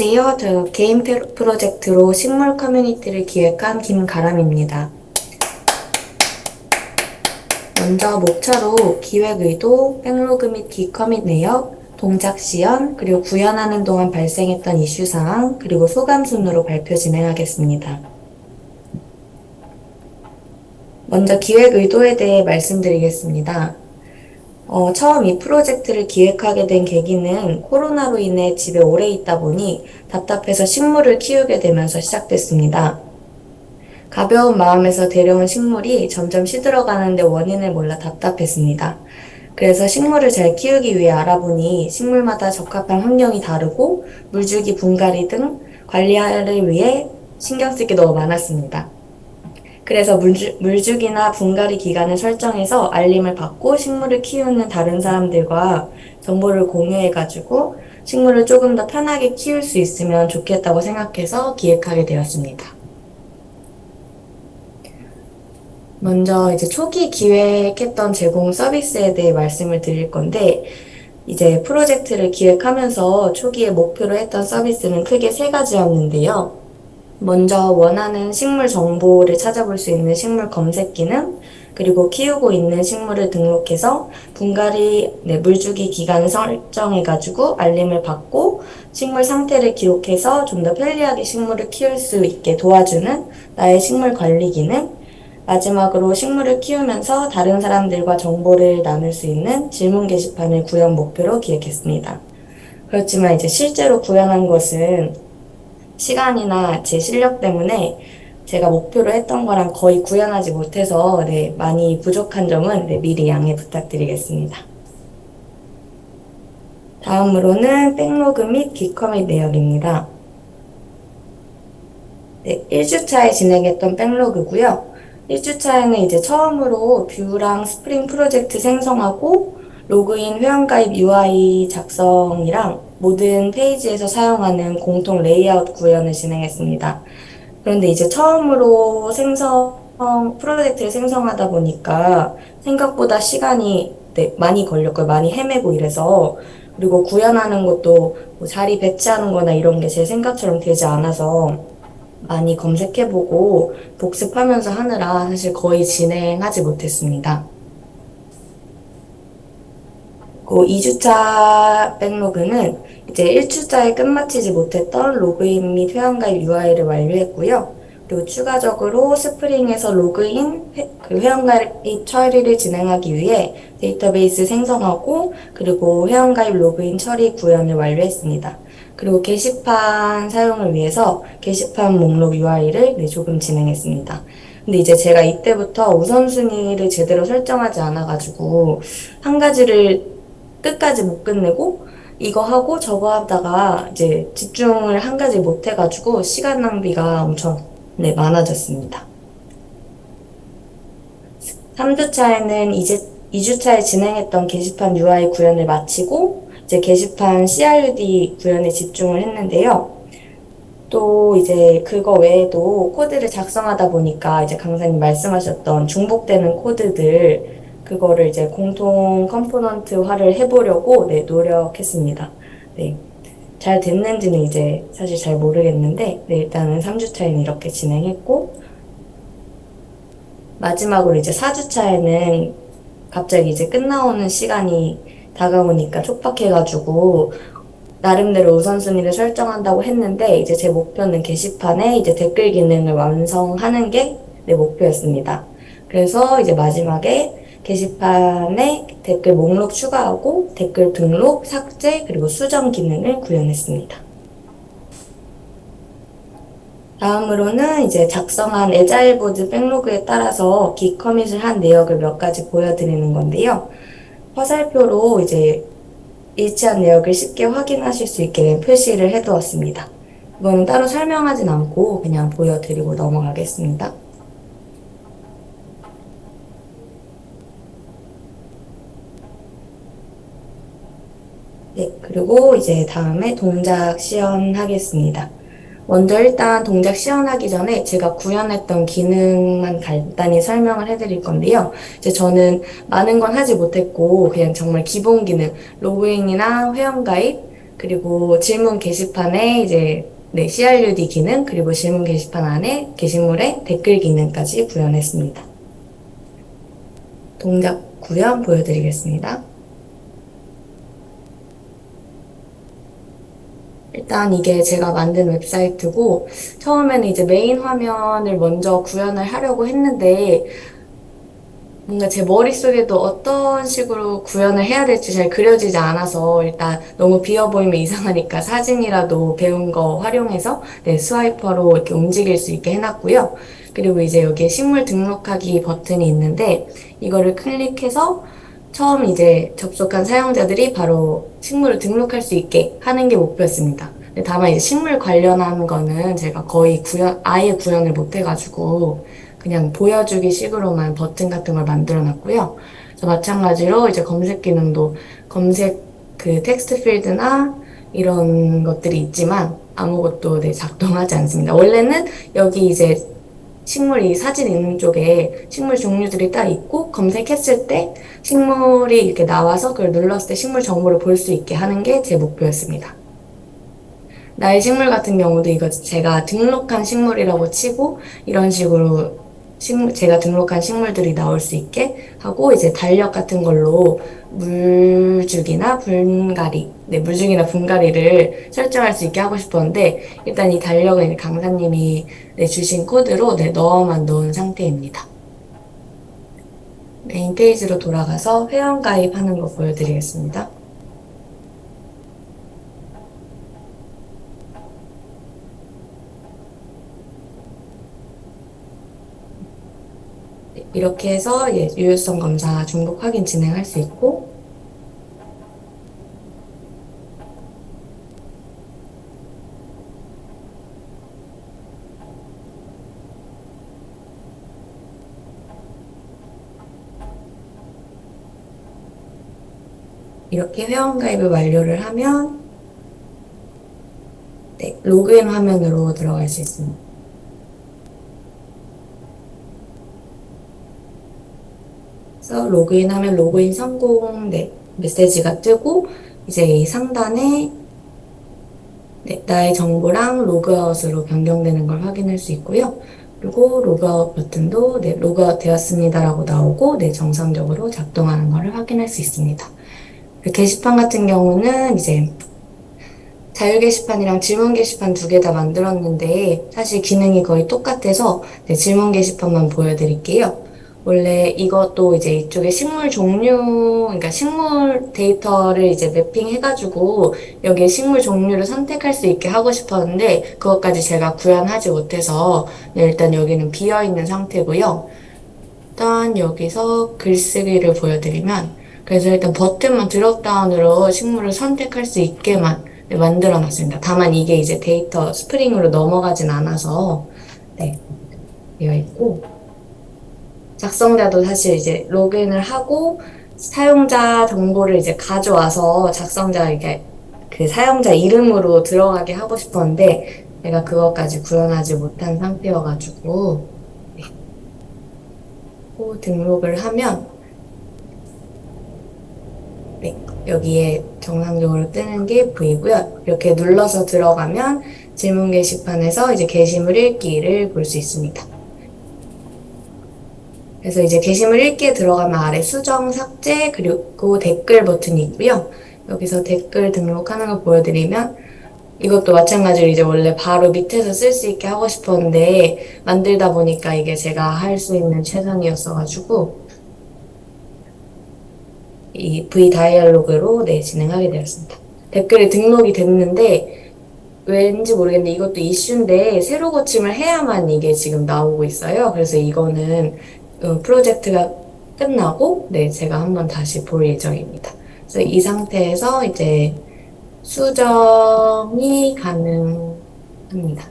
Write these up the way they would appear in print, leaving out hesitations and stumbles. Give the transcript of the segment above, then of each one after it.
안녕하세요. 저 개인 프로젝트로 식물 커뮤니티를 기획한 김가람입니다. 먼저 목차로 기획 의도, 백로그 및 기커밋 내역, 동작 시연, 그리고 구현하는 동안 발생했던 이슈 사항, 그리고 소감 순으로 발표 진행하겠습니다. 먼저 기획 의도에 대해 말씀드리겠습니다. 처음 이 프로젝트를 기획하게 된 계기는 코로나로 인해 집에 오래 있다 보니 답답해서 식물을 키우게 되면서 시작됐습니다. 가벼운 마음에서 데려온 식물이 점점 시들어가는데 원인을 몰라 답답했습니다. 그래서 식물을 잘 키우기 위해 알아보니 식물마다 적합한 환경이 다르고 물주기, 분갈이 등 관리를 위해 신경 쓸 게 너무 많았습니다. 그래서 물주기나 분갈이 기간을 설정해서 알림을 받고 식물을 키우는 다른 사람들과 정보를 공유해가지고 식물을 조금 더 편하게 키울 수 있으면 좋겠다고 생각해서 기획하게 되었습니다. 먼저 이제 초기 기획했던 제공 서비스에 대해 말씀을 드릴 건데, 이제 프로젝트를 기획하면서 초기에 목표로 했던 서비스는 크게 세 가지였는데요. 먼저 원하는 식물 정보를 찾아볼 수 있는 식물 검색 기능, 그리고 키우고 있는 식물을 등록해서 분갈이, 물주기 기간을 설정해가지고 알림을 받고 식물 상태를 기록해서 좀 더 편리하게 식물을 키울 수 있게 도와주는 나의 식물 관리 기능, 마지막으로 식물을 키우면서 다른 사람들과 정보를 나눌 수 있는 질문 게시판을 구현 목표로 기획했습니다. 그렇지만 이제 실제로 구현한 것은 시간이나 제 실력 때문에 제가 목표로 했던 거랑 거의 구현하지 못해서 많이 부족한 점은 미리 양해 부탁드리겠습니다. 다음으로는 백로그 및 기커밋 내역입니다. 1주차에 진행했던 백로그고요. 1주차에는 이제 처음으로 뷰랑 스프링 프로젝트 생성하고 로그인 회원가입 UI 작성이랑 모든 페이지에서 사용하는 공통 레이아웃 구현을 진행했습니다. 그런데 이제 처음으로 프로젝트를 생성하다 보니까 생각보다 시간이 많이 걸렸고요. 많이 헤매고 이래서. 그리고 구현하는 것도 뭐 자리 배치하는 거나 이런 게 제 생각처럼 되지 않아서 많이 검색해보고 복습하면서 하느라 사실 거의 진행하지 못했습니다. 그 2주차 백로그는 이제 1주차에 끝마치지 못했던 로그인 및 회원가입 UI를 완료했고요. 그리고 추가적으로 스프링에서 로그인, 회원가입 처리를 진행하기 위해 데이터베이스 생성하고 그리고 회원가입 로그인 처리 구현을 완료했습니다. 그리고 게시판 사용을 위해서 게시판 목록 UI를 조금 진행했습니다. 근데 이제 제가 이때부터 우선순위를 제대로 설정하지 않아가지고 한 가지를 끝까지 못 끝내고 이거 하고 저거 하다가 이제 집중을 한 가지 못 해가지고 시간 낭비가 엄청 많아졌습니다. 3주차에는 이제 2주차에 진행했던 게시판 UI 구현을 마치고 이제 게시판 CRUD 구현에 집중을 했는데요. 또 이제 그거 외에도 코드를 작성하다 보니까 이제 강사님 말씀하셨던 중복되는 코드들 그거를 이제 공통 컴포넌트화를 해보려고 노력했습니다. 잘 됐는지는 이제 사실 잘 모르겠는데 일단은 3주차에는 이렇게 진행했고 마지막으로 이제 4주차에는 갑자기 이제 끝나오는 시간이 다가오니까 촉박해가지고 나름대로 우선순위를 설정한다고 했는데 이제 제 목표는 게시판에 이제 댓글 기능을 완성하는 게 내 목표였습니다. 그래서 이제 마지막에 게시판에 댓글 목록 추가하고 댓글 등록, 삭제, 그리고 수정 기능을 구현했습니다. 다음으로는 이제 작성한 애자일보드 백로그에 따라서 기커밋을 한 내역을 몇 가지 보여드리는 건데요. 화살표로 이제 일치한 내역을 쉽게 확인하실 수 있게 표시를 해두었습니다. 이거는 따로 설명하진 않고 그냥 보여드리고 넘어가겠습니다. 그리고 이제 다음에 동작 시연하겠습니다. 먼저 일단 동작 시연하기 전에 제가 구현했던 기능만 간단히 설명을 해드릴 건데요. 이제 저는 많은 건 하지 못했고 그냥 정말 기본 기능, 로그인이나 회원가입, 그리고 질문 게시판에 이제 네, CRUD 기능, 그리고 질문 게시판 안에 게시물에 댓글 기능까지 구현했습니다. 동작 구현 보여드리겠습니다. 일단 이게 제가 만든 웹사이트고, 처음에는 이제 메인 화면을 먼저 구현을 하려고 했는데, 뭔가 제 머릿속에도 어떤 식으로 구현을 해야 될지 잘 그려지지 않아서 일단 너무 비어 보이면 이상하니까 사진이라도 배운 거 활용해서 네, 스와이퍼로 이렇게 움직일 수 있게 해놨고요. 그리고 이제 여기에 식물 등록하기 버튼이 있는데 이거를 클릭해서 처음 이제 접속한 사용자들이 바로 식물을 등록할 수 있게 하는 게 목표였습니다. 근데 다만 이제 식물 관련한 거는 제가 거의 아예 구현을 못 해가지고 그냥 보여주기 식으로만 버튼 같은 걸 만들어 놨고요. 그래서 마찬가지로 이제 검색 기능도 검색 그 텍스트 필드나 이런 것들이 있지만 아무것도 네, 작동하지 않습니다. 원래는 여기 이제 식물이 사진 있는 쪽에 식물 종류들이 딱 있고 검색했을 때 식물이 이렇게 나와서 그걸 눌렀을 때 식물 정보를 볼 수 있게 하는 게 제 목표였습니다. 나의 식물 같은 경우도 이거 제가 등록한 식물이라고 치고 이런 식으로 제가 등록한 식물들이 나올 수 있게 하고 이제 달력 같은 걸로 물주기나 분갈이, 네, 물주기나 분갈이를 설정할 수 있게 하고 싶었는데 일단 이 달력은 강사님이 네, 주신 코드로 네, 넣어만 놓은 상태입니다. 메인 페이지로 돌아가서 회원 가입하는 거 보여드리겠습니다. 이렇게 해서 예, 유효성 검사 중복 확인 진행할 수 있고 이렇게 회원가입을 완료를 하면 네, 로그인 화면으로 들어갈 수 있습니다. 그래서 로그인하면 로그인 성공 네, 메시지가 뜨고 이제 이 상단에 네, 나의 정보랑 로그아웃으로 변경되는 걸 확인할 수 있고요. 그리고 로그아웃 버튼도 네, 로그아웃 되었습니다라고 나오고 네, 정상적으로 작동하는 것을 확인할 수 있습니다. 그 게시판 같은 경우는 이제 자유 게시판이랑 질문 게시판 두 개 다 만들었는데 사실 기능이 거의 똑같아서 네, 질문 게시판만 보여드릴게요. 원래 이것도 이제 이쪽에 식물 종류, 그러니까 식물 데이터를 이제 매핑해가지고 여기에 식물 종류를 선택할 수 있게 하고 싶었는데 그것까지 제가 구현하지 못해서 네, 일단 여기는 비어있는 상태고요. 일단 여기서 글쓰기를 보여드리면 그래서 일단 버튼만 드롭다운으로 식물을 선택할 수 있게만 네, 만들어 놨습니다. 다만 이게 이제 데이터 스프링으로 넘어가진 않아서 네, 되어 있고 작성자도 사실 이제 로그인을 하고 사용자 정보를 이제 가져와서 작성자 이게 그 사용자 이름으로 들어가게 하고 싶었는데 내가 그것까지 구현하지 못한 상태여가지고 네. 등록을 하면 네, 여기에 정상적으로 뜨는 게 보이고요. 이렇게 눌러서 들어가면 질문 게시판에서 이제 게시물 읽기를 볼 수 있습니다. 그래서 이제 게시물 읽기에 들어가면 아래 수정, 삭제, 그리고 댓글 버튼이 있고요. 여기서 댓글 등록하는 걸 보여드리면 이것도 마찬가지로 이제 원래 바로 밑에서 쓸 수 있게 하고 싶었는데 만들다 보니까 이게 제가 할 수 있는 최선이었어가지고 이 V 다이얼로그로 네, 진행하게 되었습니다. 댓글이 등록이 됐는데 왠지 모르겠는데 이것도 이슈인데 새로 고침을 해야만 이게 지금 나오고 있어요. 그래서 이거는 프로젝트가 끝나고 네, 제가 한번 다시 볼 예정입니다. 그래서 이 상태에서 이제 수정이 가능합니다.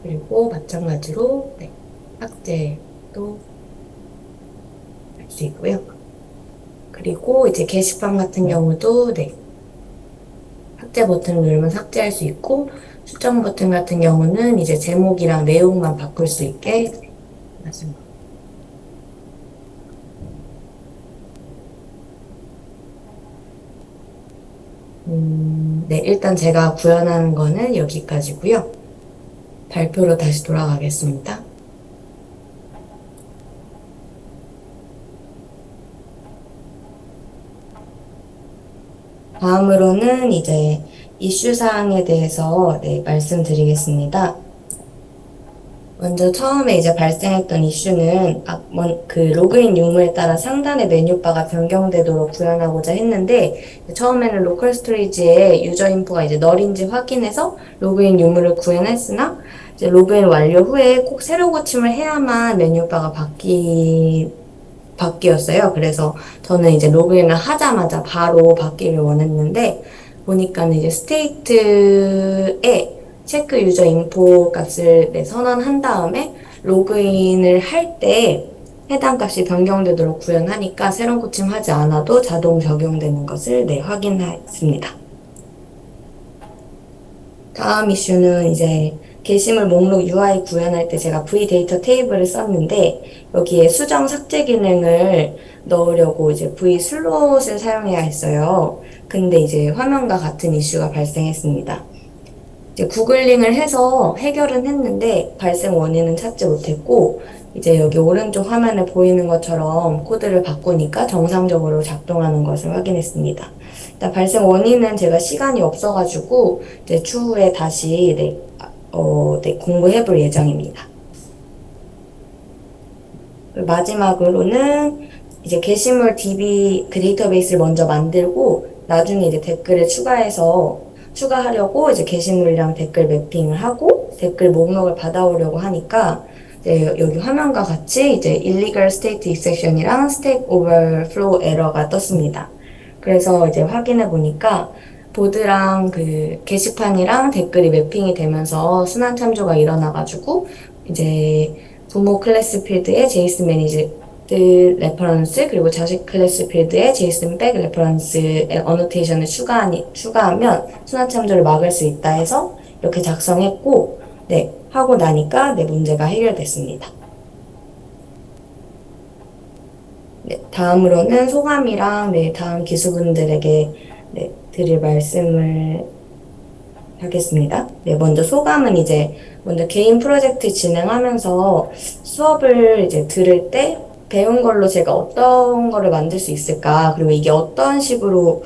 그리고 마찬가지로 네, 삭제도 할 수 있고요. 그리고 이제 게시판 같은 경우도 네, 삭제 버튼을 누르면 삭제할 수 있고 수정 버튼 같은 경우는 이제 제목이랑 내용만 바꿀 수 있게 해놨습니다. 네, 일단 제가 구현하는 거는 여기까지고요. 발표로 다시 돌아가겠습니다. 다음으로는 이제 이슈 사항에 대해서 말씀드리겠습니다. 먼저 처음에 이제 발생했던 이슈는 그 로그인 유무에 따라 상단의 메뉴바가 변경되도록 구현하고자 했는데 처음에는 로컬 스토리지에 유저 인포가 이제 널인지 확인해서 로그인 유무를 구현했으나 이제 로그인 완료 후에 꼭 새로 고침을 해야만 메뉴바가 바뀌었어요. 그래서 저는 이제 로그인을 하자마자 바로 바뀌를 원했는데 보니까는 이제 스테이트에 체크 유저 인포 값을 선언한 다음에 로그인을 할 때 해당 값이 변경되도록 구현하니까 새로운 고침하지 않아도 자동 적용되는 것을 확인했습니다. 다음 이슈는 이제 게시물 목록 UI 구현할 때 제가 vData 테이블을 썼는데 여기에 수정 삭제 기능을 넣으려고 이제 v슬롯을 사용해야 했어요. 근데 이제 화면과 같은 이슈가 발생했습니다. 이제 구글링을 해서 해결은 했는데 발생 원인은 찾지 못했고 이제 여기 오른쪽 화면에 보이는 것처럼 코드를 바꾸니까 정상적으로 작동하는 것을 확인했습니다. 일단 발생 원인은 제가 시간이 없어가지고 이제 추후에 다시 공부해 볼 예정입니다. 마지막으로는 이제 게시물 DB 그 데이터베이스를 먼저 만들고 나중에 이제 댓글을 추가하려고 이제 게시물이랑 댓글 매핑을 하고 댓글 목록을 받아오려고 하니까 이제 여기 화면과 같이 이제 illegal state exception이랑 stack overflow 에러가 떴습니다. 그래서 이제 확인해 보니까 보드랑 그 게시판이랑 댓글이 매핑이 되면서 순환 참조가 일어나가지고 이제 부모 클래스 필드에 제이슨 매니지 레퍼런스 그리고 자식 클래스 필드에 제이슨 백 레퍼런스 어노테이션을 추가하면 순환 참조를 막을 수 있다 해서 이렇게 작성했고 하고 나니까 문제가 해결됐습니다. 다음으로는 소감이랑 다음 기수분들에게 드릴 말씀을 하겠습니다. 먼저 소감은 이제 먼저 개인 프로젝트 진행하면서 수업을 이제 들을 때 배운 걸로 제가 어떤 거를 만들 수 있을까, 그리고 이게 어떤 식으로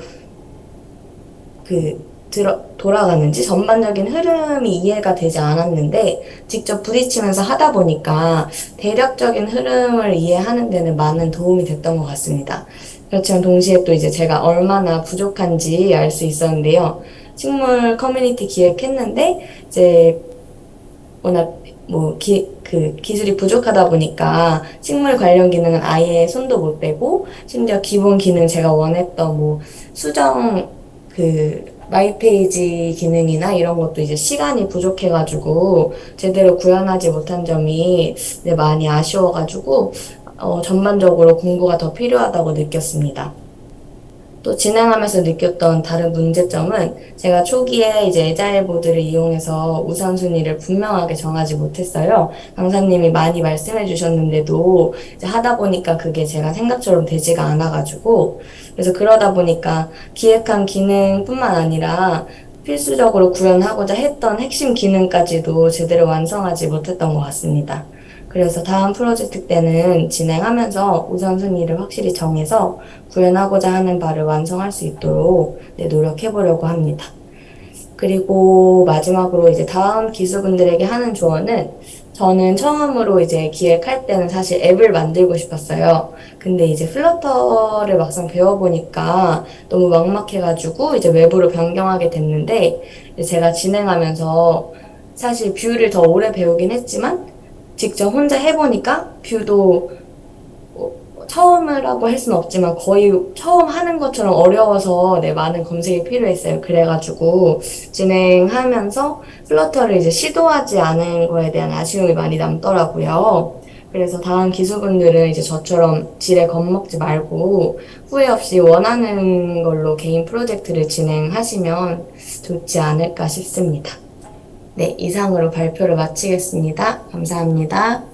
돌아가는지 전반적인 흐름이 이해가 되지 않았는데 직접 부딪히면서 하다 보니까 대략적인 흐름을 이해하는 데는 많은 도움이 됐던 것 같습니다. 그렇지만 동시에 또 이제 제가 얼마나 부족한지 알 수 있었는데요. 식물 커뮤니티 기획했는데 이제 워낙 기술이 부족하다 보니까 식물 관련 기능은 아예 손도 못 대고 심지어 기본 기능 제가 원했던 수정 마이페이지 기능이나 이런 것도 이제 시간이 부족해가지고 제대로 구현하지 못한 점이 많이 아쉬워가지고 전반적으로 공부가 더 필요하다고 느꼈습니다. 또 진행하면서 느꼈던 다른 문제점은 제가 초기에 이제 에자일 보드를 이용해서 우선순위를 분명하게 정하지 못했어요. 강사님이 많이 말씀해 주셨는데도 이제 하다 보니까 그게 제가 생각처럼 되지가 않아가지고 그래서 그러다 보니까 기획한 기능뿐만 아니라 필수적으로 구현하고자 했던 핵심 기능까지도 제대로 완성하지 못했던 것 같습니다. 그래서 다음 프로젝트 때는 진행하면서 우선순위를 확실히 정해서 구현하고자 하는 바를 완성할 수 있도록 노력해 보려고 합니다. 그리고 마지막으로 이제 다음 기수분들에게 하는 조언은 저는 처음으로 이제 기획할 때는 사실 앱을 만들고 싶었어요. 근데 이제 플러터를 막상 배워보니까 너무 막막해가지고 이제 웹으로 변경하게 됐는데 제가 진행하면서 사실 뷰를 더 오래 배우긴 했지만 직접 혼자 해보니까 뷰도 처음이라고 할 수는 없지만 거의 처음 하는 것처럼 어려워서 많은 검색이 필요했어요. 그래가지고 진행하면서 플러터를 이제 시도하지 않은 거에 대한 아쉬움이 많이 남더라고요. 그래서 다음 기수분들은 이제 저처럼 지레 겁먹지 말고 후회 없이 원하는 걸로 개인 프로젝트를 진행하시면 좋지 않을까 싶습니다. 이상으로 발표를 마치겠습니다. 감사합니다.